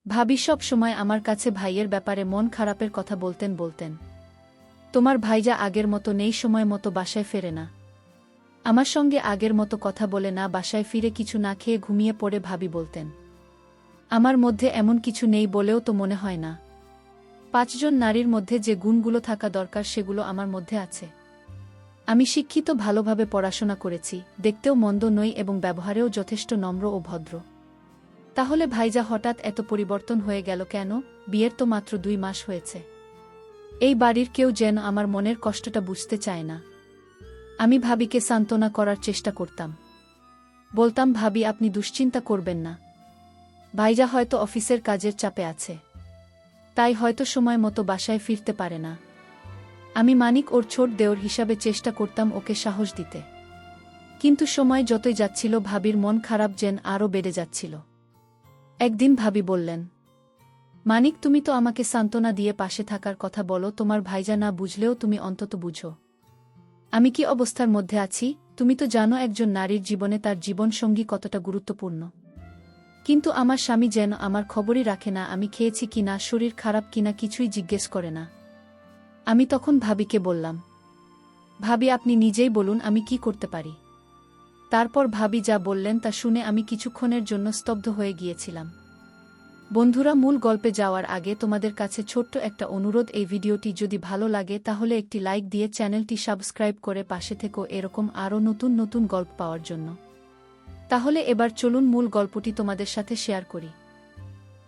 ভাবি সব সময় আমার কাছে ভাইয়ের ব্যাপারে মন খারাপের কথা বলতেন। তোমার ভাইজা আগের মতো নেই, সময় মতো বাসায় ফেরে না, আমার সঙ্গে আগের মতো কথা বলে না, বাসায় ফিরে কিছু না খেয়ে ঘুমিয়ে পড়ে। ভাবি বলতেন, আমার মধ্যে এমন কিছু নেই বলেও তো মনে হয় না। ৫ জন নারীর মধ্যে যে গুণগুলো থাকা দরকার সেগুলো আমার মধ্যে আছে। আমি শিক্ষিত, ভালোভাবে পড়াশোনা করেছি, দেখতেও মন্দ নই এবং ব্যবহারেও যথেষ্ট নম্র ও ভদ্র। তাহলে ভাইজা হঠাৎ এত পরিবর্তন হয়ে গেল কেন? বিয়ের তো মাত্র ২ মাস হয়েছে। এই বাড়ির কেউ যেন আমার মনের কষ্টটা বুঝতে চায় না। আমি ভাবিকে সান্ত্বনা করার চেষ্টা করতাম। বলতাম, ভাবি আপনি দুশ্চিন্তা করবেন না, ভাইজা হয়তো অফিসের কাজের চাপে আছে, তাই হয়তো সময় মতো বাসায় ফিরতে পারে না। আমি মানিক ওর ছোট দেওর হিসাবে চেষ্টা করতাম ওকে সাহস দিতে। কিন্তু সময় যতই যাচ্ছিল ভাবির মন খারাপ যেন আরও বেড়ে যাচ্ছিল। একদিন ভাবি বললেন, মানিক তুমি তো আমাকে সান্ত্বনা দিয়ে পাশে থাকার কথা বলো, তোমার ভাইজা না বুঝলেও তুমি অন্তত বুঝো আমি কি অবস্থার মধ্যে আছি। তুমি তো জানো একজন নারীর জীবনে তার জীবনসঙ্গী কতটা গুরুত্বপূর্ণ। কিন্তু আমার স্বামী যেন আমার খবরই রাখে না, আমি খেয়েছি কিনা, শরীর খারাপ কিনা কিছুই জিজ্ঞেস করে না। আমি তখন ভাবিকে বললাম, ভাবি আপনি নিজেই বলুন আমি কি করতে পারি। তারপর ভাবি যা বললেন তা শুনে আমি কিছুক্ষণের জন্য স্তব্ধ হয়ে গিয়েছিলাম। বন্ধুরা, মূল গল্পে যাওয়ার আগে তোমাদের কাছে ছোট্ট একটা অনুরোধ, এই ভিডিওটি যদি ভালো লাগে তাহলে একটি লাইক দিয়ে চ্যানেলটি সাবস্ক্রাইব করে পাশে থেকো এরকম আরও নতুন নতুন গল্প পাওয়ার জন্য। তাহলে এবার চলুন মূল গল্পটি তোমাদের সাথে শেয়ার করি।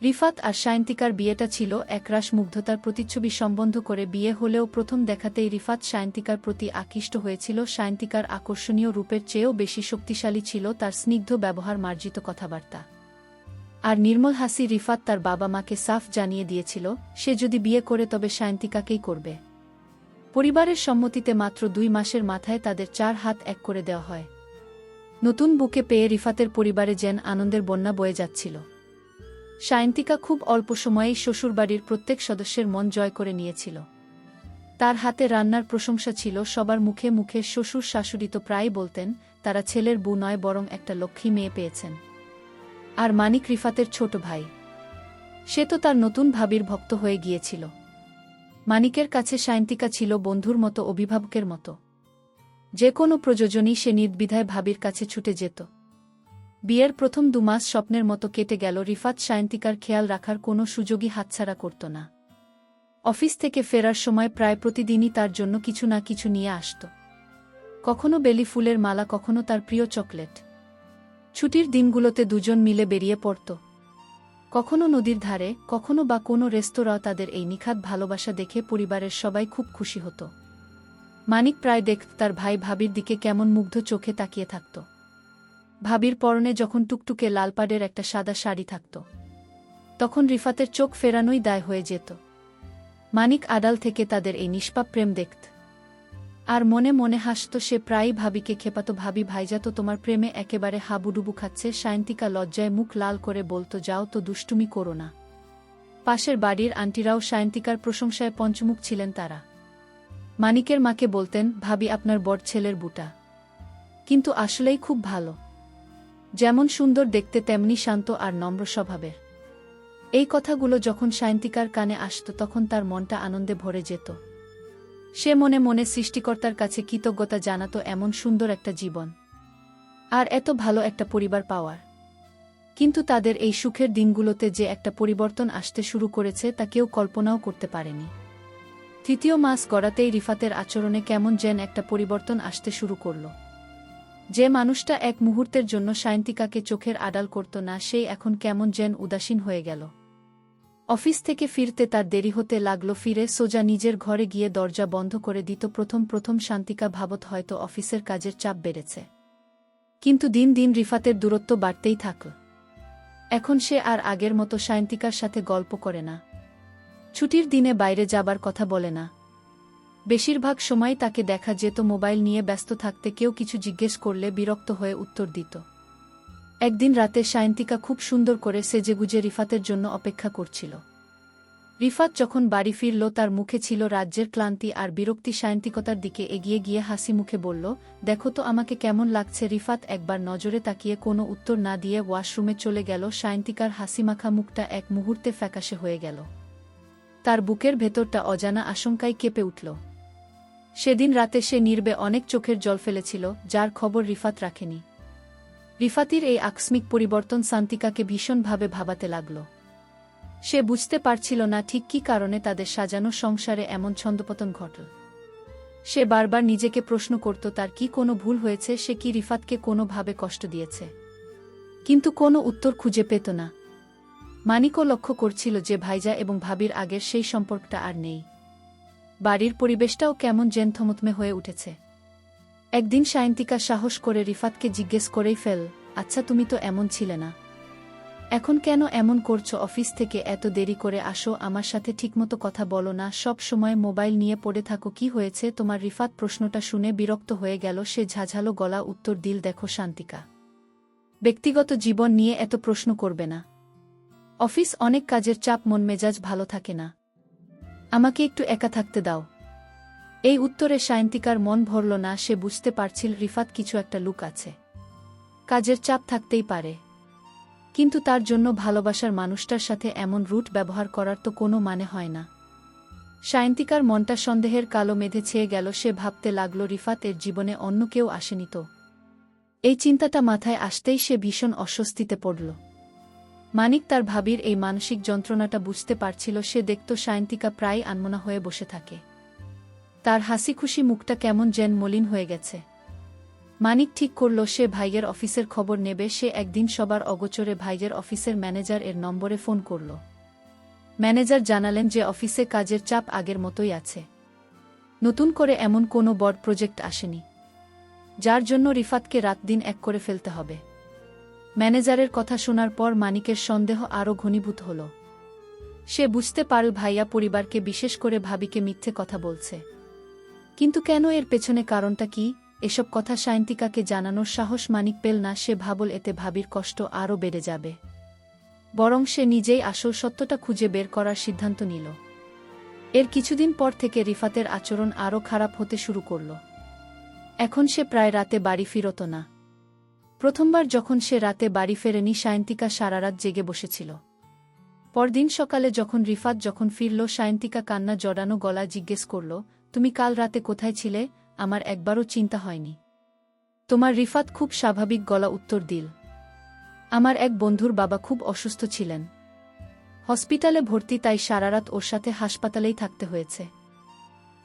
রিফাত আর সায়ন্তিকার বিয়েটা ছিল একরাশ মুগ্ধতার প্রতিচ্ছবি। সম্বন্ধ করে বিয়ে হলেও প্রথম দেখাতেই রিফাত সায়ন্তিকার প্রতি আকৃষ্ট হয়েছিল। সায়ন্তিকার আকর্ষণীয় রূপের চেয়েও বেশি শক্তিশালী ছিল তার স্নিগ্ধ ব্যবহার, মার্জিত কথাবার্তা আর নির্মল হাসি। রিফাত তার বাবা মাকে সাফ জানিয়ে দিয়েছিল সে যদি বিয়ে করে তবে সায়ন্তিকাকেই করবে। পরিবারের সম্মতিতে মাত্র ২ মাসের মাথায় তাদের ৪ হাত এক করে দেওয়া হয়। নতুন বুকে পেয়ে রিফাতের পরিবারে যেন আনন্দের বন্যা বয়ে যাচ্ছিল। সায়ন্তিকা খুব অল্প সময়েই শ্বশুরবাড়ির প্রত্যেক সদস্যের মন জয় করে নিয়েছিল। তার হাতে রান্নার প্রশংসা ছিল সবার মুখে মুখে। শ্বশুর শাশুড়ি তো প্রায় বলতেন তারা ছেলের বউ নয় বরং একটা লক্ষ্মী মেয়ে পেয়েছেন। আর মানিক রিফাতের ছোট ভাই, সে তো তার নতুন ভাবির ভক্ত হয়ে গিয়েছিল। মানিকের কাছে সায়ন্তিকা ছিল বন্ধুর মতো, অভিভাবকের মতো। যে কোনো প্রয়োজনেই সে নির্দ্বিধায় ভাবির কাছে ছুটে যেত। বিয়ের প্রথম ২ মাস স্বপ্নের মতো কেটে গেল। রিফাত সায়ন্তিকার খেয়াল রাখার কোনো সুযোগই হাতছাড়া করত না। অফিস থেকে ফেরার সময় প্রায় প্রতিদিনই তার জন্য কিছু না কিছু নিয়ে আসত। কখনো বেলি ফুলের মালা, কখনো তার প্রিয় চকলেট। ছুটির দিনগুলোতে দুজন মিলে বেরিয়ে পড়ত, কখনো নদীর ধারে, কখনো বা কোনো রেস্তোরাঁ। তাদের এই নিখাত ভালোবাসা দেখে পরিবারের সবাই খুব খুশি হতো। মানিক প্রায় দেখত তার ভাই ভাবির দিকে কেমন মুগ্ধ চোখে তাকিয়ে থাকত। ভাবির পরনে যখন টুকটুকে লাল পাড়ের একটা সাদা শাড়ি থাকত তখন রিফাতের চোখ ফেরানোই দায় হয়ে যেত। মানিক আড়াল থেকে তাদের এই নিষ্পাপ প্রেম দেখত আর মনে মনে হাসত। সে প্রায়ই ভাবিকে খেপাত, ভাবি ভাইজা তো তোমার প্রেমে একেবারে হাবুডুবু খাচ্ছে। সায়ন্তিকা লজ্জায় মুখ লাল করে বলতো, যাও তো, দুষ্টুমি করো না। পাশের বাড়ির আন্টিরাও সায়ন্তিকার প্রশংসায় পঞ্চমুখ ছিলেন তারা। মানিকের মাকে বলতেন, ভাবি আপনার বড় ছেলের বুটা কিন্তু আসলেই খুব ভালো, যেমন সুন্দর দেখতে তেমনি শান্ত আর নম্র স্বভাবের। এই কথাগুলো যখন সায়ন্তিকার কানে আসত তখন তার মনটা আনন্দে ভরে যেত। সে মনে মনে সৃষ্টিকর্তার কাছে কৃতজ্ঞতা জানাত এমন সুন্দর একটা জীবন আর এত ভালো একটা পরিবার পাওয়ার। কিন্তু তাদের এই সুখের দিনগুলোতে যে একটা পরিবর্তন আসতে শুরু করেছে তা কেউ কল্পনাও করতে পারেনি। ৩য় মাস গড়াতেই রিফাতের আচরণে কেমন যেন একটা পরিবর্তন আসতে শুরু করল। যে মানুষটা এক মুহূর্তের জন্য সায়ন্তিকাকে চোখের আড়াল করত না, সেই এখন কেমন যেন উদাসীন হয়ে গেল। অফিস থেকে ফিরতে তার দেরি হতে লাগল। ফিরে সোজা নিজের ঘরে গিয়ে দরজা বন্ধ করে দিত। প্রথম সায়ন্তিকা ভাবত হয়তো অফিসের কাজের চাপ বেড়েছে, কিন্তু দিন দিন রিফাতের দূরত্ব বাড়তেই থাকল। এখন সে আর আগের মতো সায়ন্তিকার সাথে গল্প করে না, ছুটির দিনে বাইরে যাবার কথা বলে না। বেশিরভাগ সময় তাকে দেখা যেত মোবাইল নিয়ে ব্যস্ত থাকতে। কেউ কিছু জিজ্ঞেস করলে বিরক্ত হয়ে উত্তর দিত। একদিন রাতে সায়ন্তিকা খুব সুন্দর করে সেজেগুজে রিফাতের জন্য অপেক্ষা করছিল। রিফাত যখন বাড়ি ফিরল তার মুখে ছিল রাজ্যের ক্লান্তি আর বিরক্তি। সায়ন্তিকতার দিকে এগিয়ে গিয়ে হাসি মুখে বলল, দেখো তো আমাকে কেমন লাগছে। রিফাত একবার নজরে তাকিয়ে কোনো উত্তর না দিয়ে ওয়াশরুমে চলে গেল। সায়ন্তিকার হাসিমাখা মুখটা এক মুহূর্তে ফ্যাকাশে হয়ে গেল। তার বুকের ভেতরটা অজানা আশঙ্কায় কেঁপে উঠল। সেদিন রাতে সে নীরবে অনেক চোখের জল ফেলেছিল, যার খবর রিফাত রাখেনি। রিফাতির এই আকস্মিক পরিবর্তন শান্তিকাকে ভীষণভাবে ভাবাতে লাগল। সে বুঝতে পারছিল না ঠিক কী কারণে তাদের সাজানো সংসারে এমন ছন্দপতন ঘটল। সে বারবার নিজেকে প্রশ্ন করত তার কি কোনো ভুল হয়েছে, সে কি রিফাতকে কোনোভাবে কষ্ট দিয়েছে। কিন্তু কোনো উত্তর খুঁজে পেত না। মানিকও লক্ষ্য করছিল যে ভাইজা এবং ভাবির আগের সেই সম্পর্কটা আর নেই। বাড়ির পরিবেশটাও কেমন যেন থমথমে হয়ে উঠেছে। একদিন সায়ন্তিকা সাহস করে রিফাতকে জিজ্ঞেস করেই ফেল, আচ্ছা তুমি তো এমন ছিলে না, এখন কেন এমন করছো? অফিস থেকে এত দেরি করে আসো, আমার সাথে ঠিকমতো কথা বলো না, সব সময় মোবাইল নিয়ে পড়ে থাকো, কি হয়েছে তোমার? রিফাত প্রশ্নটা শুনে বিরক্ত হয়ে গেল। সে ঝাঝালো গলা উত্তর দিল, দেখো শান্তিকা, ব্যক্তিগত জীবন নিয়ে এত প্রশ্ন করবে না। অফিস অনেক কাজের চাপ, মন মেজাজ ভালো থাকে না, আমাকে একটু একা থাকতে দাও। এই উত্তরে সায়ন্তিকার মন ভরল না। সে বুঝতে পারছিল রিফাত কিছু একটা লুক আছে। কাজের চাপ থাকতেই পারে, কিন্তু তার জন্য ভালোবাসার মানুষটার সাথে এমন রুট ব্যবহার করার তো কোনো মানে হয় না। সায়ন্তিকার মনটা সন্দেহের কালো মেঘে ছেয়ে গেল। সে ভাবতে লাগল, রিফাত এর জীবনে অন্য কেউ আসেনি তো? এই চিন্তাটা মাথায় আসতেই সে ভীষণ অস্বস্তিতে পড়ল। মানিক তার ভাবির এই মানসিক যন্ত্রণাটা বুঝতে পারছিল। সে দেখত সায়ন্তিকা প্রায় আনমনা হয়ে বসে থাকে, তার হাসিখুশি মুখটা কেমন যেন মলিন হয়ে গেছে। মানিক ঠিক করল সে ভাইয়ের অফিসের খবর নেবে। সে একদিন সবার অগোচরে ভাইয়ের অফিসের ম্যানেজার এর নম্বরে ফোন করল। ম্যানেজার জানালেন যে অফিসে কাজের চাপ আগের মতোই আছে, নতুন করে এমন কোনো বড় প্রজেক্ট আসেনি, যার জন্য রিফাতকে রাত দিন এক করে ফেলতে হবে। ম্যানেজারের কথা শোনার পর মানিকের সন্দেহ আরও ঘনীভূত হল। সে বুঝতে পারল ভাইয়া পরিবারকে, বিশেষ করে ভাবিকে মিথ্যে কথা বলছে। কিন্তু কেন, এর পেছনে কারণটা কি? এসব কথা সায়ন্তিকাকে জানানোর সাহস মানিক পেল না। সে ভাবল এতে ভাবির কষ্ট আরও বেড়ে যাবে, বরং সে নিজেই আসল সত্যটা খুঁজে বের করার সিদ্ধান্ত নিল। এর কিছুদিন পর থেকে রিফাতের আচরণ আরও খারাপ হতে শুরু করল। এখন সে প্রায় রাতে বাড়ি ফিরত না। প্রথমবার যখন সে রাতে বাড়ি ফেরেনি, সায়ন্তিকা সারারাত জেগে বসেছিল। পরদিন সকালে যখন রিফাত ফিরল, সায়ন্তিকা কান্না জড়ানো গলা জিজ্ঞেস করল, তুমি কাল রাতে কোথায় ছিলে? আমার একবারও চিন্তা হয়নি তোমার। রিফাত খুব স্বাভাবিক গলা উত্তর দিল, আমার এক বন্ধুর বাবা খুব অসুস্থ ছিলেন, হসপিটালে ভর্তি, তাই সারারাত ওর সাথে হাসপাতালেই থাকতে হয়েছে।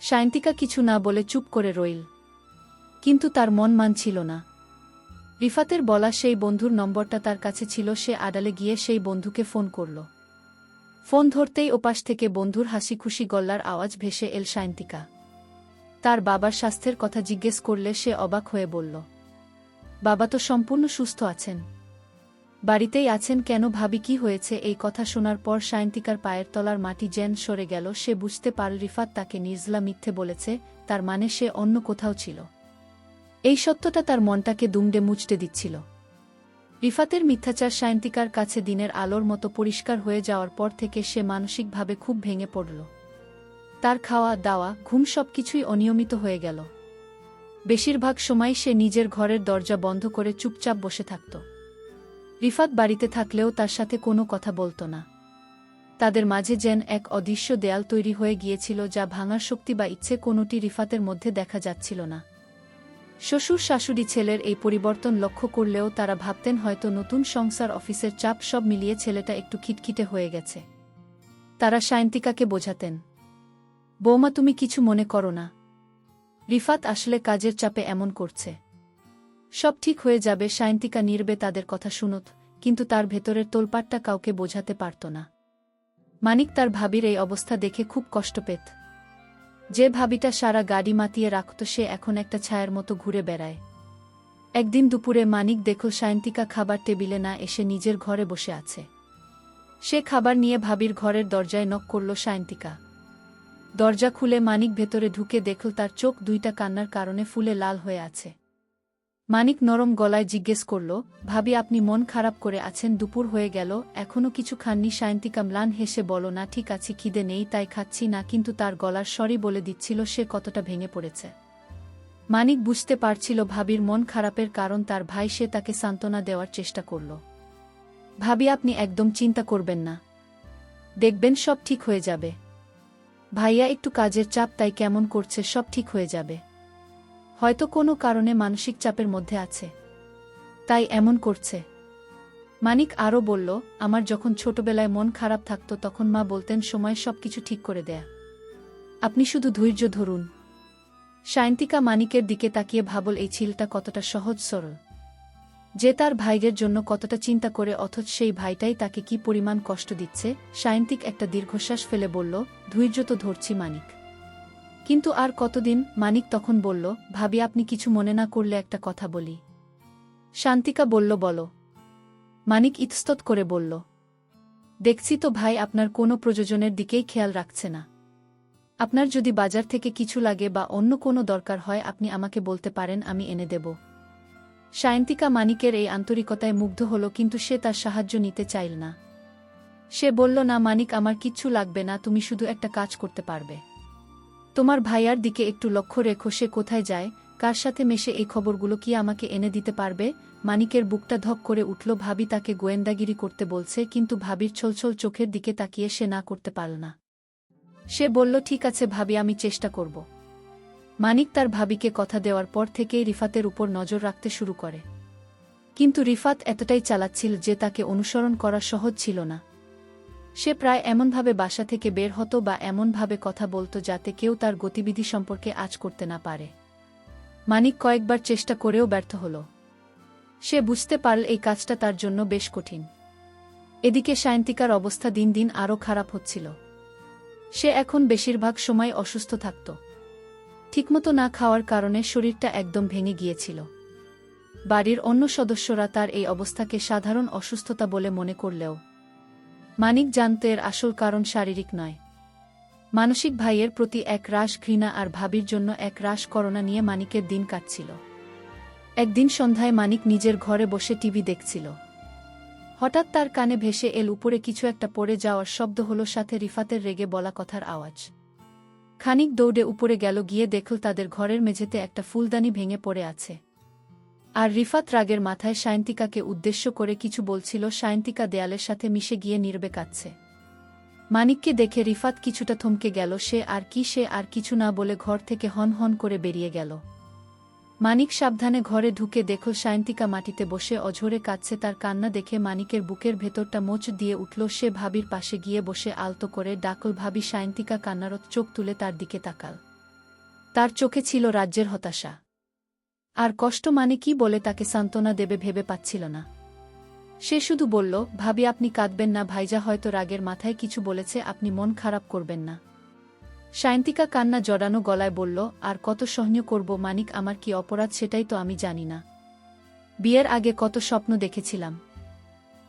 সায়ন্তিকা কিছু না বলে চুপ করে রইল, কিন্তু তার মন মানছিল না। রিফাতের বলা সেই বন্ধুর নম্বরটা তার কাছে ছিল। সে আড়ালে গিয়ে সেই বন্ধুকে ফোন করল। ফোন ধরতেই ওপাশ থেকে বন্ধুর হাসিখুশি গলার আওয়াজ ভেসে এল। সায়ন্তিকা তার বাবার স্বাস্থ্যের কথা জিজ্ঞেস করলে সে অবাক হয়ে বলল, বাবা তো সম্পূর্ণ সুস্থ আছেন, বাড়িতেই আছেন। কেন ভাবি, কি হয়েছে? এই কথা শোনার পর সায়ন্তিকার পায়ের তলার মাটি যেন সরে গেল। সে বুঝতে পারল রিফাত তাকে নির্জলা মিথ্যে বলেছে, তার মানে সে অন্য কোথাও ছিল। এই সত্যটা তার মনটাকে দুমড়ে মুচড়ে দিচ্ছিল। রিফাতের মিথ্যাচার সায়ন্তিকার কাছে দিনের আলোর মতো পরিষ্কার হয়ে যাওয়ার পর থেকে সে মানসিকভাবে খুব ভেঙে পড়ল। তার খাওয়া দাওয়া, ঘুম সবকিছুই অনিয়মিত হয়ে গেল। বেশিরভাগ সময় সে নিজের ঘরের দরজা বন্ধ করে চুপচাপ বসে থাকত। রিফাত বাড়িতে থাকলেও তার সাথে কোনো কথা বলত না। তাদের মাঝে যেন এক অদৃশ্য দেয়াল তৈরি হয়ে গিয়েছিল, যা ভাঙার শক্তি বা ইচ্ছে কোনোটি রিফাতের মধ্যে দেখা যাচ্ছিল না। শ্বশুর শাশুড়ি ছেলের এই পরিবর্তন লক্ষ্য করলেও তারা ভাবতেন হয়তো নতুন সংসার, অফিসের চাপ, সব মিলিয়ে ছেলেটা একটু খিটখিটে হয়ে গেছে। তারা সায়ন্তিকাকে বোঝাতেন, বৌমা তুমি কিছু মনে করো না, রিফাত আসলে কাজের চাপে এমন করছে, সব ঠিক হয়ে যাবে। সায়ন্তিকা নীরবে তাদের কথা শুনত, কিন্তু তার ভেতরের তোলপাটটা কাউকে বোঝাতে পারত না। মানিক তার ভাবির এই অবস্থা দেখে খুব কষ্ট পেত। যে ভাবিটা সারা গাড়ি মাতিয়ে রাখত, সে এখন একটা ছায়ার মতো ঘুরে বেড়ায়। একদিন দুপুরে মানিক দেখল সায়ন্তিকা খাবার টেবিলে না এসে নিজের ঘরে বসে আছে। সে খাবার নিয়ে ভাবির ঘরের দরজায় নক করল। সায়ন্তিকা দরজা খুলে মানিক ভেতরে ঢুকে দেখল তার চোখ দুইটা কান্নার কারণে ফুলে লাল হয়ে আছে। মানিক নরম গলায় জিজ্ঞেস করল, ভাবি আপনি মন খারাপ করে আছেন? দুপুর হয়ে গেল, এখনো কিছু খাননি? সায়ন্তিকা ম্লান হেসে বলল, না ঠিক আছি, খিদে নেই তাই খাচ্ছি না। কিন্তু তার গলার স্বরই বলে দিচ্ছিল সে কতটা ভেঙে পড়েছে। মানিক বুঝতে পারছিল ভাবির মন খারাপের কারণ তার ভাই, সে তাকে সান্ত্বনা দেওয়ার চেষ্টা করল। ভাবি আপনি একদম চিন্তা করবেন না, দেখবেন সব ঠিক হয়ে যাবে। ভাইয়া একটু কাজের চাপ তাই কেমন করছে, সব ঠিক হয়ে যাবে। হয়তো কোনো কারণে মানসিক চাপের মধ্যে আছে, তাই এমন করছে। মানিক আরও বলল, আমার যখন ছোটবেলায় মন খারাপ থাকত তখন মা বলতেন সময় সব কিছু ঠিক করে দেয়া, আপনি শুধু ধৈর্য ধরুন। সায়ন্তিকা মানিকের দিকে তাকিয়ে ভাবল এই ছেলেটা কতটা সহজ সরল, যে তার ভাইয়ের জন্য কতটা চিন্তা করে, অথচ সেই ভাইটাই তাকে কি পরিমাণ কষ্ট দিচ্ছে। সায়ন্তিক একটা দীর্ঘশ্বাস ফেলে বলল, ধৈর্য তো ধরছি মানিক, কিন্তু আর কতদিন? মানিক তখন বলল, ভাবি আপনি কিছু মনে না করলে একটা কথা বলি। শান্তিকা বলল, বলো। মানিক ইতস্তত করে বলল, দেখছি তো ভাই আপনার কোনো প্রয়োজনের দিকেই খেয়াল রাখছে না। আপনার যদি বাজার থেকে কিছু লাগে বা অন্য কোনো দরকার হয় আপনি আমাকে বলতে পারেন, আমি এনে দেব। সায়ন্তিকা মানিকের এই আন্তরিকতায় মুগ্ধ হল, কিন্তু সে তার সাহায্য নিতে চাইল না। সে বলল, না মানিক, আমার কিচ্ছু লাগবে না, তুমি শুধু একটা কাজ করতে পারবে। তোমার ভাইয়ার দিকে একটু লক্ষ্য রেখো, সে কোথায় যায়, কার সাথে মেশে, এই খবরগুলো কি আমাকে এনে দিতে পারবে? মানিকের বুকটা ধক করে উঠল। ভাবি তাকে গোয়েন্দাগিরি করতে বলছে, কিন্তু ভাবির ছলছল চোখের দিকে তাকিয়ে সে না করতে পারল না। সে বলল, ঠিক আছে ভাবি, আমি চেষ্টা করব। মানিক তার ভাবিকে কথা দেওয়ার পর থেকেই রিফাতের উপর নজর রাখতে শুরু করে, কিন্তু রিফাত এতটাই চালাচ্ছিল যে তাকে অনুসরণ করা সহজ ছিল না। সে প্রায় এমনভাবে বাসা থেকে বের হতো বা এমনভাবে কথা বলতো যাতে কেউ তার গতিবিধি সম্পর্কে আঁচ করতে না পারে। মানিক কয়েকবার চেষ্টা করেও ব্যর্থ হল। সে বুঝতে পারল এই কাজটা তার জন্য বেশ কঠিন। এদিকে সায়ন্তিকার অবস্থা দিন দিন আরও খারাপ হচ্ছিল। সে এখন বেশিরভাগ সময় অসুস্থ থাকত। ঠিকমতো না খাওয়ার কারণে শরীরটা একদম ভেঙে গিয়েছিল। বাড়ির অন্য সদস্যরা তার এই অবস্থাকে সাধারণ অসুস্থতা বলে মনে করলেও মানিক জানত এর আসল কারণ শারীরিক নয়, মানসিক। ভাইয়ের প্রতি এক রাশ ঘৃণা আর ভাবির জন্য এক রাশ করুণা নিয়ে মানিকের দিন কাটছিল। একদিন সন্ধ্যায় মানিক নিজের ঘরে বসে টিভি দেখছিল। হঠাৎ তার কানে ভেসে এল উপরে কিছু একটা পড়ে যাওয়ার শব্দ হলো, সাথে রিফাতের রেগে বলা কথার আওয়াজ। খানিক দৌড়ে উপরে গেল, গিয়ে দেখল তাদের ঘরের মেঝেতে একটা ফুলদানি ভেঙে পড়ে আছে। আর রিফাত রাগের মাথায় সায়ন্তিকাকে উদ্দেশ্য করে কিছু বলছিল। সায়ন্তিকা দেয়ালের সাথে মিশে গিয়ে নীরবে কাঁদছে। মানিককে দেখে রিফাত কিছুটা থমকে গেল। সে আর কিছু না বলে ঘর থেকে হন হন করে বেরিয়ে গেল। মানিক সাবধানে ঘরে ঢুকে দেখল সায়ন্তিকা মাটিতে বসে অঝরে কাঁদছে। তার কান্না দেখে মানিকের বুকের ভেতরটা মোচ দিয়ে উঠল। সে ভাবির পাশে গিয়ে বসে আলতো করে ডাকল, ভাবি। সায়ন্তিকা কান্নারত চোখ তুলে তার দিকে তাকাল। তার চোখে ছিল রাজ্যের হতাশা আর কষ্ট। মানে কি বলে তাকে সান্ত্বনা দেবে ভেবে পাচ্ছিল না। সে শুধু বলল, ভাবি আপনি কাঁদবেন না, ভাইজা হয়তো রাগের মাথায় কিছু বলেছে, আপনি মন খারাপ করবেন না। সায়ন্তিকা কান্না জড়ানো গলায় বলল, আর কত সহ্য করব মানিক, আমার কি অপরাধ সেটাই তো আমি জানি না। বিয়ের আগে কত স্বপ্ন দেখেছিলাম,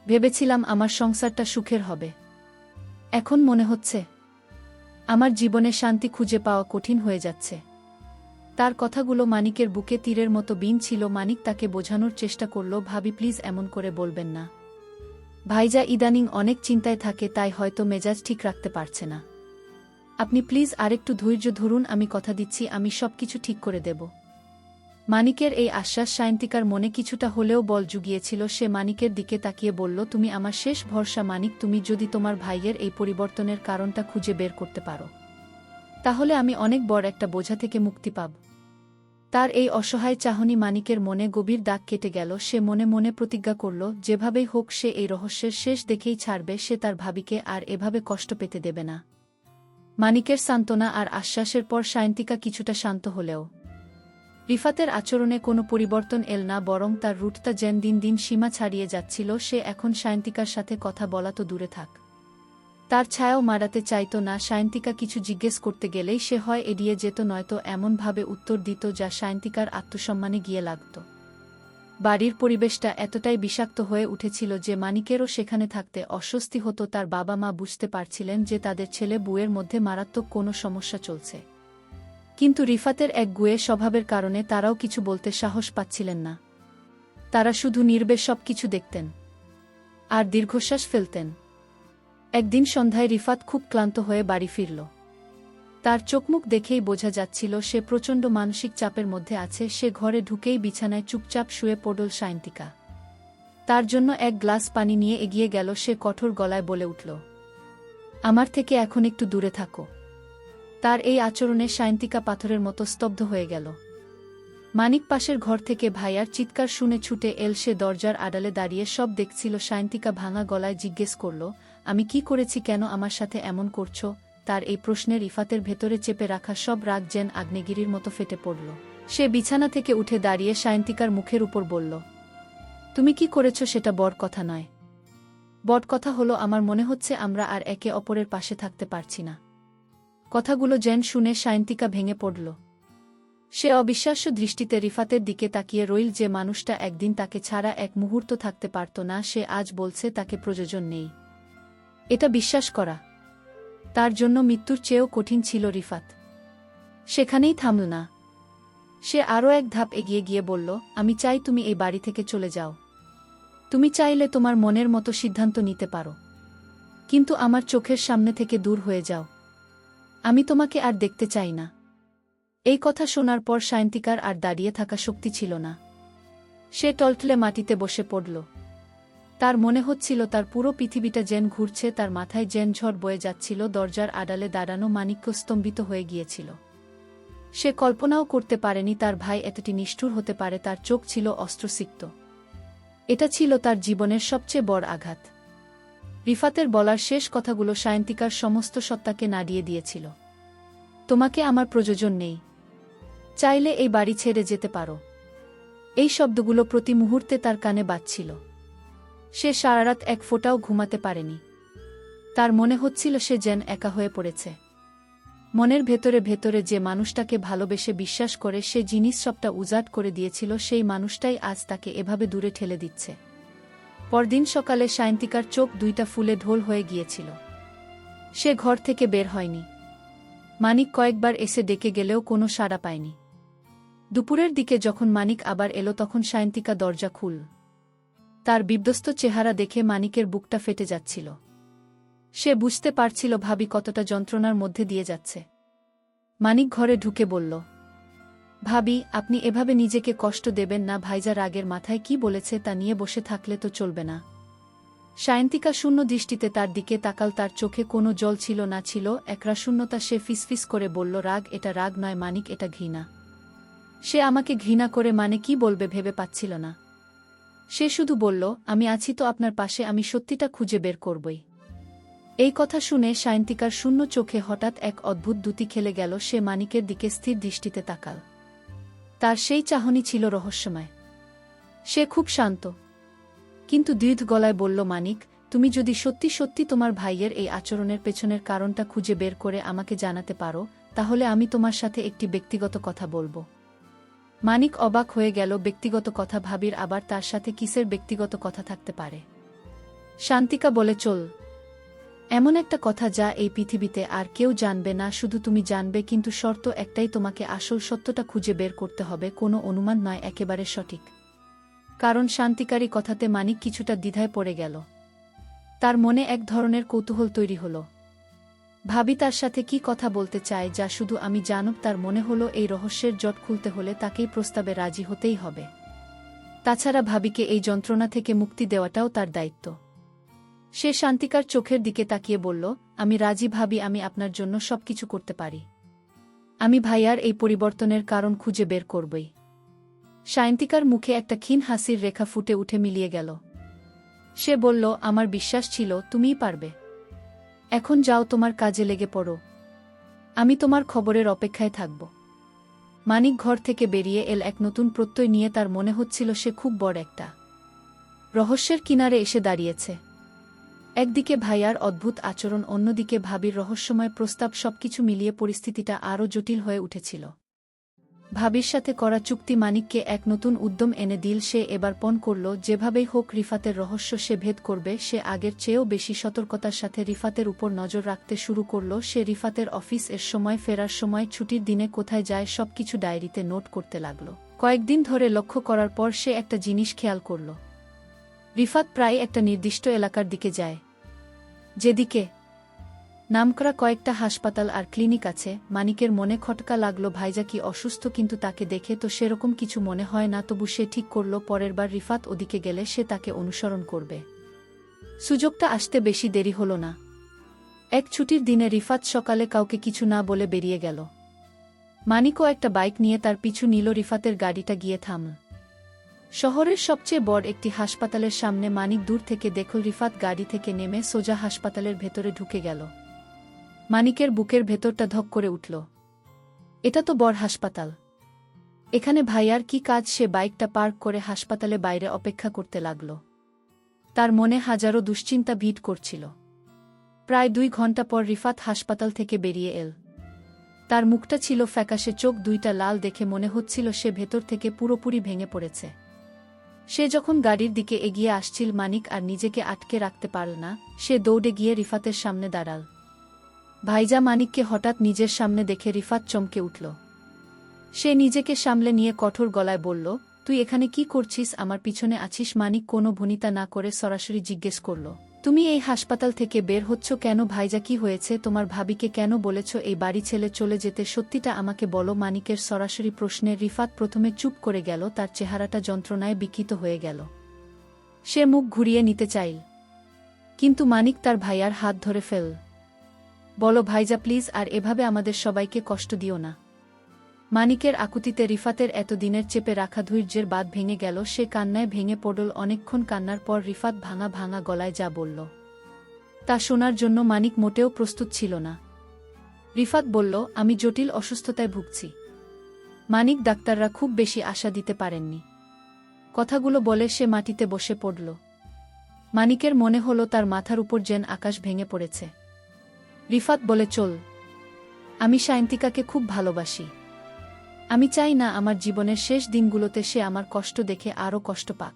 ভেবেছিলাম আমার সংসারটা সুখের হবে। এখন মনে হচ্ছে আমার জীবনে শান্তি খুঁজে পাওয়া কঠিন হয়ে যাচ্ছে। তার কথাগুলো মানিকের বুকে তীরের মতো বিন ছিল। মানিক তাকে বোঝানোর চেষ্টা করল, ভাবি প্লিজ এমন করে বলবেন না। ভাইজা ইদানিং অনেক চিন্তায় থাকে, তাই হয়তো মেজাজ ঠিক রাখতে পারছে না। আপনি প্লিজ আরেকটু ধৈর্য ধরুন, আমি কথা দিচ্ছি আমি সবকিছু ঠিক করে দেব। মানিকের এই আশ্বাস সায়ন্তিকার মনে কিছুটা হলেও বল জুগিয়েছিল। সে মানিকের দিকে তাকিয়ে বলল, তুমি আমার শেষ ভরসা মানিক। তুমি যদি তোমার ভাইয়ের এই পরিবর্তনের কারণটা খুঁজে বের করতে পারো, তাহলে আমি অনেক বড় একটা বোঝা থেকে মুক্তি পাব। তার এই অসহায় চাহনি মানিকের মনে গভীর দাগ কেটে গেল। সে মনে মনে প্রতিজ্ঞা করল, যেভাবেই হোক সে এই রহস্যের শেষ দেখেই ছাড়বে। সে তার ভাবিকে আর এভাবে কষ্ট পেতে দেবে না। মানিকের সান্ত্বনা আর আশ্বাসের পর সায়ন্তিকা কিছুটা শান্ত হলেও রিফাতের আচরণে কোনো পরিবর্তন এল না, বরং তার রুটটা যেন দিন দিন সীমা ছাড়িয়ে যাচ্ছিল। সে এখন সায়ন্তিকার সাথে কথা বলা তো দূরে থাক, তার ছায়াও মারাতে চাইত না। সায়ন্তিকা কিছু জিজ্ঞেস করতে গেলেই সে হয় এড়িয়ে যেত, নয়তো এমনভাবে উত্তর দিত যা সায়ন্তিকার আত্মসম্মানে গিয়ে লাগত। বাড়ির পরিবেশটা এতটাই বিষাক্ত হয়ে উঠেছিল যে মানিকেরও সেখানে থাকতে অস্বস্তি হতো। তার বাবা মা বুঝতে পারছিলেন যে তাদের ছেলে বুয়ের মধ্যে মারাত্মক কোনো সমস্যা চলছে, কিন্তু রিফাতের এক গুয়ে স্বভাবের কারণে তারাও কিছু বলতে সাহস পাচ্ছিলেন না। তারা শুধু নির্বেশ সব কিছু দেখতেন আর দীর্ঘশ্বাস ফেলতেন। একদিন সন্ধ্যায় রিফাত খুব ক্লান্ত হয়ে বাড়ি ফিরল। তার চোখমুখ দেখেই বোঝা যাচ্ছিল সে প্রচণ্ড মানসিক চাপের মধ্যে আছে। সে ঘরে ঢুকেই বিছানায় চুপচাপ শুয়ে পড়ল সায়ন্তিকা। তার জন্য এক গ্লাস পানি নিয়ে এগিয়ে গেল। সে কঠোর গলায় বলে উঠল, আমার থেকে এখন একটু দূরে থাকো। তার এই আচরণে সায়ন্তিকা পাথরের মতো স্তব্ধ হয়ে গেল। মানিক পাশের ঘর থেকে ভাইয়ার চিৎকার শুনে ছুটে এল। সে দরজার আড়ালে দাঁড়িয়ে সব দেখছিল। সায়ন্তিকা ভাঙা গলায় জিজ্ঞেস করল, আমি কি করেছি, কেন আমার সাথে এমন করছো? তার এই প্রশ্নে রিফাতের ভেতরে চেপে রাখা সব রাগ যেন আগ্নেয়গিরির মতো ফেটে পড়ল। সে বিছানা থেকে উঠে দাঁড়িয়ে সায়ন্তিকার মুখের উপর বলল, তুমি কি করেছ সেটা বড় কথা নয়। বড় কথা হলো আমার মনে হচ্ছে আমরা আর একে অপরের পাশে থাকতে পারছি না। কথাগুলো যেন শুনে সায়ন্তিকা ভেঙে পড়ল। সে অবিশ্বাস্য দৃষ্টিতে রিফাতের দিকে তাকিয়ে রইল। যে মানুষটা একদিন তাকে ছাড়া এক মুহূর্ত থাকতে পারত না, সে আজ বলছে তাকে প্রয়োজন নেই। এটা বিশ্বাস করা তার জন্য মৃত্যুর চেয়েও কঠিন ছিল। রিফাত সেখানেই থামল না। সে আরও এক ধাপ এগিয়ে গিয়ে বলল, আমি চাই তুমি এই বাড়ি থেকে চলে যাও। তুমি চাইলে তোমার মনের মতো সিদ্ধান্ত নিতে পারো, কিন্তু আমার চোখের সামনে থেকে দূর হয়ে যাও। আমি তোমাকে আর দেখতে চাই না। এই কথা শোনার পর সায়ন্তিকার আর দাঁড়িয়ে থাকা শক্তি ছিল না। সে টলটলে মাটিতে বসে পড়ল। তার মনে হচ্ছিল তার পুরো পৃথিবীটা যেন ঘুরছে, তার মাথায় যেন ঝড় বয়ে যাচ্ছিল। দরজার আড়ালে দাঁড়ানো মানিক্য স্তম্ভিত হয়ে গিয়েছিল। সে কল্পনাও করতে পারেনি তার ভাই এতটি নিষ্ঠুর হতে পারে। তার চোখ ছিল অস্ত্রসিক্ত। এটা ছিল তার জীবনের সবচেয়ে বড় আঘাত। রিফাতের বলার শেষ কথাগুলো সায়ন্তিকার সমস্ত সত্তাকে নাড়িয়ে দিয়েছিল। তোমাকে আমার প্রয়োজন নেই, চাইলে এই বাড়ি ছেড়ে যেতে পারো। এই শব্দগুলো প্রতি মুহূর্তে তার কানে বাজছিল। সে সারারাত এক ফোঁটাও ঘুমাতে পারেনি। তার মনে হচ্ছিল সে যেন একা হয়ে পড়েছে। মনের ভেতরে ভেতরে যে মানুষটাকে ভালোবেসে বিশ্বাস করে সে জিনিস সবটা উজাড় করে দিয়েছিল, সেই মানুষটাই আজ তাকে এভাবে দূরে ঠেলে দিচ্ছে। পরদিন সকালে সায়ন্তিকার চোখ দুইটা ফুলে ঢোল হয়ে গিয়েছিল। সে ঘর থেকে বের হয়নি। মানিক কয়েকবার এসে ডেকে গেলেও কোনো সাড়া পায়নি। দুপুরের দিকে যখন মানিক আবার এলো তখন সায়ন্তিকা দরজা খুল। তার বিধ্বস্ত চেহারা দেখে মানিকের বুকটা ফেটে যাচ্ছিল। সে বুঝতে পারছিল ভাবি কতটা যন্ত্রণার মধ্যে দিয়ে যাচ্ছে। মানিক ঘরে ঢুকে বলল, ভাবি, আপনি এভাবে নিজেকে কষ্ট দেবেন না। ভাইজা রাগের মাথায় কি বলেছে তা নিয়ে বসে থাকলে তো চলবে না। সায়ন্তিকা শূন্য দৃষ্টিতে তার দিকে তাকাল। তার চোখে কোনো জল ছিল না, ছিল একরা শূন্যতা। সে ফিসফিস করে বলল, রাগ? এটা রাগ নয় মানিক, এটা ঘৃণা। সে আমাকে ঘৃণা করে মানে কি বলবে ভেবে পাচ্ছিল না। সে শুধু বলল, আমি আছি তো আপনার পাশে, আমি সত্যিটা খুঁজে বের করবই। এই কথা শুনে সায়ন্তিকার শূন্য চোখে হঠাৎ এক অদ্ভুত দ্যুতি খেলে গেল। সে মানিকের দিকে স্থির দৃষ্টিতে তাকাল। তার সেই চাহনি ছিল রহস্যময়। সে খুব শান্ত কিন্তু দৃঢ় গলায় বলল, মানিক, তুমি যদি সত্যি সত্যি তোমার ভাইয়ের এই আচরণের পেছনের কারণটা খুঁজে বের করে আমাকে জানাতে পারো, তাহলে আমি তোমার সাথে একটি ব্যক্তিগত কথা বলবো। মানিক অবাক হয়ে গেল। ব্যক্তিগত কথা? ভাবির আবার তার সাথে কিসের ব্যক্তিগত কথা থাকতে পারে? শান্তিকা বলে, চল, এমন একটা কথা যা এই পৃথিবীতে আর কেউ জানবে না, শুধু তুমি জানবে। কিন্তু শর্ত একটাই, তোমাকে আসল সত্যটা খুঁজে বের করতে হবে। কোনো অনুমান নয়, একেবারে সঠিক। কারণ শান্তিকারী কথাতে মানিক কিছুটা দ্বিধায় পড়ে গেল। তার মনে এক ধরনের কৌতূহল তৈরি হল। ভাবি তার সাথে কি কথা বলতে চায় যা শুধু আমি জানব? তার মনে হলো এই রহস্যের জট খুলতে হলে তাকেই প্রস্তাবে রাজি হতেই হবে। তাছাড়া ভাবিকে এই যন্ত্রণা থেকে মুক্তি দেওয়াটাও তার দায়িত্ব। সে শান্তিকার চোখের দিকে তাকিয়ে বলল, আমি রাজি ভাবি, আমি আপনার জন্য সবকিছু করতে পারি। আমি ভাইয়ার এই পরিবর্তনের কারণ খুঁজে বের করবই। সায়ন্তিকার মুখে একটা ক্ষীণ হাসির রেখা ফুটে উঠে মিলিয়ে গেল। সে বলল, আমার বিশ্বাস ছিল তুমিই পারবে। এখন যাও, তোমার কাজে লেগে পড়ো। আমি তোমার খবরের অপেক্ষায় থাকব। মানিক ঘর থেকে বেরিয়ে এল এক নতুন প্রত্যয় নিয়ে। তার মনে হচ্ছিল সে খুব বড় একটা রহস্যের কিনারে এসে দাঁড়িয়েছে। একদিকে ভাইয়ার অদ্ভুত আচরণ, অন্যদিকে ভাবির রহস্যময় প্রস্তাব। সবকিছু মিলিয়ে পরিস্থিতিটা আরও জটিল হয়ে উঠেছিল। ভাবির সাথে করা চুক্তি মানিককে এক নতুন উদ্যম এনে দিল। সে এবার পণ করল, যেভাবেই হোক রিফাতের রহস্য সে ভেদ করবে। সে আগের চেয়েও বেশি সতর্কতার সাথে রিফাতের উপর নজর রাখতে শুরু করল। সে রিফাতের অফিস এর সময়, ফেরার সময়, ছুটির দিনে কোথায় যায় সবকিছু ডায়েরিতে নোট করতে লাগল। কয়েকদিন ধরে লক্ষ্য করার পর সে একটা জিনিস খেয়াল করল। রিফাত প্রায় একটা নির্দিষ্ট এলাকার দিকে যায়, যেদিকে নামকরা কয়েকটা হাসপাতাল আর ক্লিনিক আছে। মানিকের মনে খটকা লাগল, ভাইজা কি অসুস্থ? কিন্তু তাকে দেখে তো সেরকম কিছু মনে হয় না। তবু সে ঠিক করল পরের বার রিফাত ওদিকে গেলে সে তাকে অনুসরণ করবে। সুযোগটা আসতে বেশি দেরি হল না। এক ছুটির দিনে রিফাত সকালে কাউকে কিছু না বলে বেরিয়ে গেল। মানিকও একটা বাইক নিয়ে তার পিছু নিল। রিফাতের গাড়িটা গিয়ে থামল শহরের সবচেয়ে বড় একটি হাসপাতালের সামনে। মানিক দূর থেকে দেখল রিফাত গাড়ি থেকে নেমে সোজা হাসপাতালের ভেতরে ঢুকে গেল। মানিকের বুকের ভেতরটা ধক করে উঠল। এটা তো বড় হাসপাতাল, এখানে ভাইয়ার কি কাজ? সে বাইকটা পার্ক করে হাসপাতালে বাইরে অপেক্ষা করতে লাগল। তার মনে হাজারো দুশ্চিন্তা ভিড় করছিল। প্রায় 2 ঘন্টা পর রিফাত হাসপাতাল থেকে বেরিয়ে এল। তার মুখটা ছিল ফ্যাকাশে, চোখ দুইটা লাল, দেখে মনে হচ্ছিল সে ভেতর থেকে পুরোপুরি ভেঙে পড়েছে। সে যখন গাড়ির দিকে এগিয়ে আসছিল, মানিক আর নিজেকে আটকে রাখতে পারল না। সে দৌড়ে গিয়ে রিফাতের সামনে দাঁড়াল। ভাইজা! মানিককে হঠাৎ নিজের সামনে দেখে রিফাত চমকে উঠল। সে নিজেকে সামলে নিয়ে কঠোর গলায় বলল, তুই এখানে কি করছিস? আমার পিছনে আছিস? মানিক কোনো ভনিতা না করে সরাসরি জিজ্ঞেস করল, তুমি এই হাসপাতাল থেকে বের হচ্ছ কেন? ভাইজা, কি হয়েছে? তোমার ভাবিকে কেন বলেছ এই বাড়ি ছেড়ে চলে যেতে? সত্যিটা আমাকে বলো। মানিকের সরাসরি প্রশ্নে রিফাত প্রথমে চুপ করে গেল। তার চেহারাটা যন্ত্রণায় বিকৃত হয়ে গেল। সে মুখ ঘুরিয়ে নিতে চাইল, কিন্তু মানিক তার ভাইয়ার হাত ধরে ফেলল। বলো ভাইজা প্লিজ, আর এভাবে আমাদের সবাইকে কষ্ট দিও না। মানিকের আকুতিতে রিফাতের এতদিনের চেপে রাখা ধৈর্যের বাঁধ ভেঙে গেল। সে কান্নায় ভেঙে পড়ল। অনেকক্ষণ কান্নার পর রিফাত ভাঙা ভাঙা গলায় যা বলল, তা শোনার জন্য মানিক মোটেও প্রস্তুত ছিল না। রিফাত বলল, আমি জটিল অসুস্থতায় ভুগছি। মানিক ডাক্তাররা খুব বেশি আশা দিতে পারেননি। কথাগুলো বলে সে মাটিতে বসে পড়ল। মানিকের মনে হলো তার মাথার উপর যেন আকাশ ভেঙে পড়েছে। রিফাত বলে, চল, আমি সায়ন্তিকাকে খুব ভালোবাসি। আমি চাই না আমার জীবনের শেষ দিনগুলোতে সে আমার কষ্ট দেখে আরও কষ্ট পাক।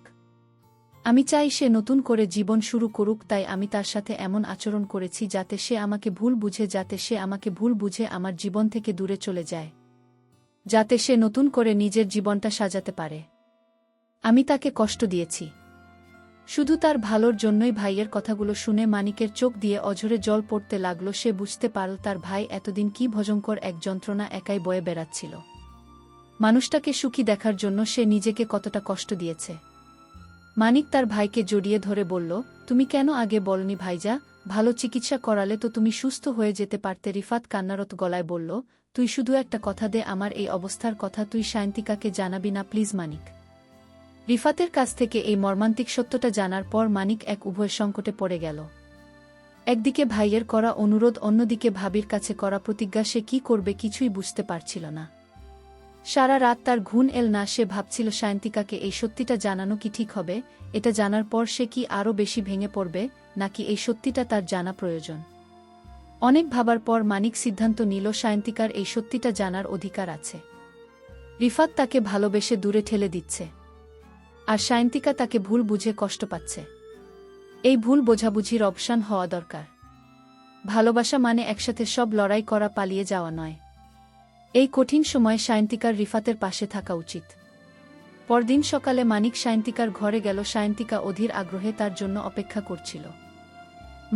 আমি চাই সে নতুন করে জীবন শুরু করুক। তাই আমি তার সাথে এমন আচরণ করেছি যাতে সে আমাকে ভুল বুঝে আমার জীবন থেকে দূরে চলে যায়, যাতে সে নতুন করে নিজের জীবনটা সাজাতে পারে। আমি তাকে কষ্ট দিয়েছি শুধু তার ভালোর জন্যই। ভাইয়ের কথাগুলো শুনে মানিকের চোখ দিয়ে অঝরে জল পড়তে লাগল। সে বুঝতে পারল তার ভাই এতদিন কি ভয়ঙ্কর এক যন্ত্রণা একাই বয়ে বেড়াচ্ছিল। মানুষটাকে সুখী দেখার জন্য সে নিজেকে কতটা কষ্ট দিয়েছে। মানিক তার ভাইকে জড়িয়ে ধরে বলল, তুমি কেন আগে বলনি ভাইজা? ভালো চিকিৎসা করালে তো তুমি সুস্থ হয়ে যেতে পারতে। রিফাত কান্নারত গলায় বলল, তুই শুধু একটা কথা দে, আমার এই অবস্থার কথা তুই সায়ন্তিকাকে জানাবি না প্লিজ। মানিক রিফাতের কাছ থেকে এই মর্মান্তিক সত্যটা জানার পর মানিক এক উভয় সংকটে পড়ে গেল। একদিকে ভাইয়ের করা অনুরোধ, অন্যদিকে ভাবির কাছে করা প্রতিজ্ঞা। সে কি করবে কিছুই বুঝতে পারছিল না। সারা রাত তার ঘুম এল না। সে ভাবছিল সায়ন্তিকাকে এই সত্যিটা জানানো কি ঠিক হবে? এটা জানার পর সে কি আরও বেশি ভেঙে পড়বে, নাকি এই সত্যিটা তার জানা প্রয়োজন? অনেক ভাবার পর মানিক সিদ্ধান্ত নিল সায়ন্তিকার এই সত্যিটা জানার অধিকার আছে। রিফাত তাকে ভালোবেসে দূরে ঠেলে দিচ্ছে, আর সায়ন্তিকা তাকে ভুল বুঝে কষ্ট পাচ্ছে। এই ভুল বোঝাবুঝির অবসান হওয়া দরকার। ভালোবাসা মানে একসাথে সব লড়াই করা, পালিয়ে যাওয়া নয়। এই কঠিন সময়ে সায়ন্তিকার রিফাতের পাশে থাকা উচিত। পরদিন সকালে মানিক সায়ন্তিকার ঘরে গেল। সায়ন্তিকা অধীর আগ্রহে তার জন্য অপেক্ষা করছিল।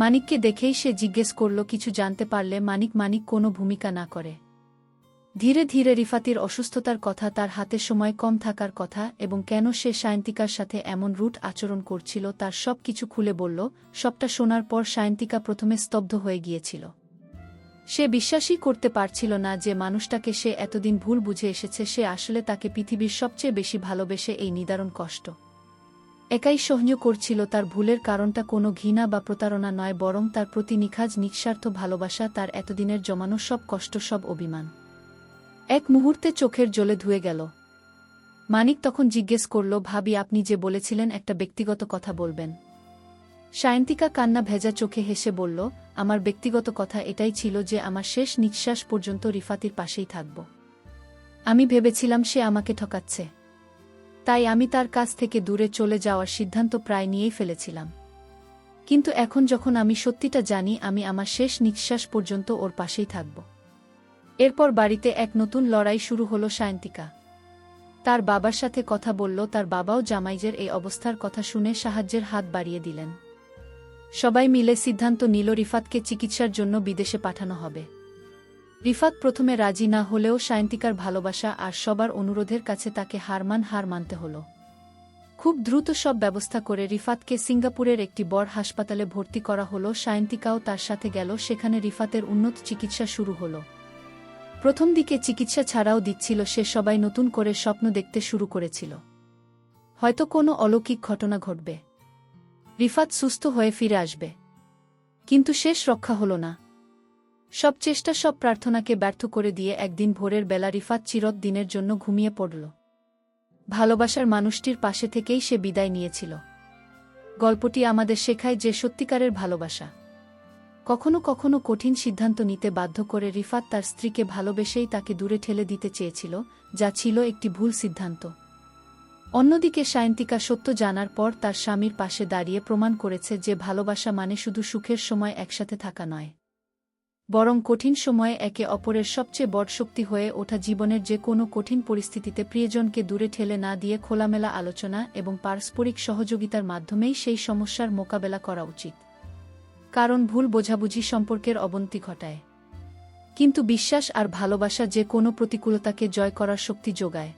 মানিককে দেখেই সে জিজ্ঞেস করল, কিছু জানতে পারলে? মানিক কোনো ভূমিকা না করে ধীরে ধীরে রিফাতের অসুস্থতার কথা, তার হাতে সময় কম থাকার কথা, এবং কেন সে সায়ন্তিকার সাথে এমন রুট আচরণ করছিল তার সব কিছু খুলে বলল। সবটা শোনার পর সায়ন্তিকা প্রথমে স্তব্ধ হয়ে গিয়েছিল। সে বিশ্বাসই করতে পারছিল না যে মানুষটাকে সে এতদিন ভুল বুঝে এসেছে, সে আসলে তাকে পৃথিবীর সবচেয়ে বেশি ভালোবেসে এই নিদারুণ কষ্ট একাই সহ্য করছিল। তার ভুলের কারণটা কোনো ঘৃণা বা প্রতারণা নয়, বরং তার প্রতি নিখাজ নিঃস্বার্থ ভালোবাসা, তার এতদিনের জমানো সব কষ্ট, সব অভিমান এক মুহূর্তে চোখের জলে ধুয়ে গেল। মানিক তখন জিজ্ঞেস করল, ভাবি, আপনি যে বলেছিলেন একটা ব্যক্তিগত কথা বলবেন? সায়ন্তিকা কান্না ভেজা চোখে হেসে বলল, আমার ব্যক্তিগত কথা এটাই ছিল যে আমার শেষ নিঃশ্বাস পর্যন্ত রিফাতের পাশেই থাকব। আমি ভেবেছিলাম সে আমাকে ঠকাচ্ছে, তাই আমি তার কাছ থেকে দূরে চলে যাওয়ার সিদ্ধান্ত প্রায় নিয়েই ফেলেছিলাম। কিন্তু এখন যখন আমি সত্যিটা জানি, আমি আমার শেষ নিঃশ্বাস পর্যন্ত ওর পাশেই থাকব। এরপর বাড়িতে এক নতুন লড়াই শুরু হলো সায়ন্তিকা তার বাবার সাথে কথা বলল, তার বাবাও জামাইজের এই অবস্থার কথা শুনে সাহায্যের হাত বাড়িয়ে দিলেন। সবাই মিলে সিদ্ধান্ত নিল রিফাতকে চিকিৎসার জন্য বিদেশে পাঠানো হবে। রিফাত প্রথমে রাজি না হলেও সায়ন্তিকার ভালোবাসা আর সবার অনুরোধের কাছে তাকে হার মানতে হল। খুব দ্রুত সব ব্যবস্থা করে রিফাতকে সিঙ্গাপুরের একটি বড় হাসপাতালে ভর্তি করা হলো। সায়ন্তিকাও তার সাথে গেল। সেখানে রিফাতের উন্নত চিকিৎসা শুরু হল। প্রথম দিকে চিকিৎসা ছাড়াও দিচ্ছিল, সে সবাই নতুন করে স্বপ্ন দেখতে শুরু করেছিল, হয়তো কোনো অলৌকিক ঘটনা ঘটবে, রিফাত সুস্থ হয়ে ফিরে আসবে। কিন্তু শেষ রক্ষা হল না। সব চেষ্টা, সব প্রার্থনাকে ব্যর্থ করে দিয়ে একদিন ভোরের বেলা রিফাত চিরদিনের জন্য ঘুমিয়ে পড়ল। ভালোবাসার মানুষটির পাশে থেকেই সে বিদায় নিয়েছিল। গল্পটি আমাদের শেখায় যে সত্যিকারের ভালোবাসা কখনো কখনো কঠিন সিদ্ধান্ত নিতে বাধ্য করে। রিফাত তার স্ত্রীকে ভালোবেসেই তাকে দূরে ঠেলে দিতে চেয়েছিল, যা ছিল একটি ভুল সিদ্ধান্ত। অন্যদিকে সায়ন্তিকা সত্য জানার পর তার স্বামীর পাশে দাঁড়িয়ে প্রমাণ করেছে যে ভালোবাসা মানে শুধু সুখের সময় একসাথে থাকা নয়, বরং কঠিন সময়ে একে অপরের সবচেয়ে বড় শক্তি হয়ে ওঠা। জীবনের যে কোনো কঠিন পরিস্থিতিতে প্রিয়জনকে দূরে ঠেলে না দিয়ে খোলামেলা আলোচনা এবং পারস্পরিক সহযোগিতার মাধ্যমেই সেই সমস্যার মোকাবেলা করা উচিত। কারণ ভুল বোঝাবুঝি সম্পর্কের অবনতি ঘটায়, কিন্তু বিশ্বাস আর ভালোবাসা যে কোনো প্রতিকূলতাকে জয় করার শক্তি যোগায়।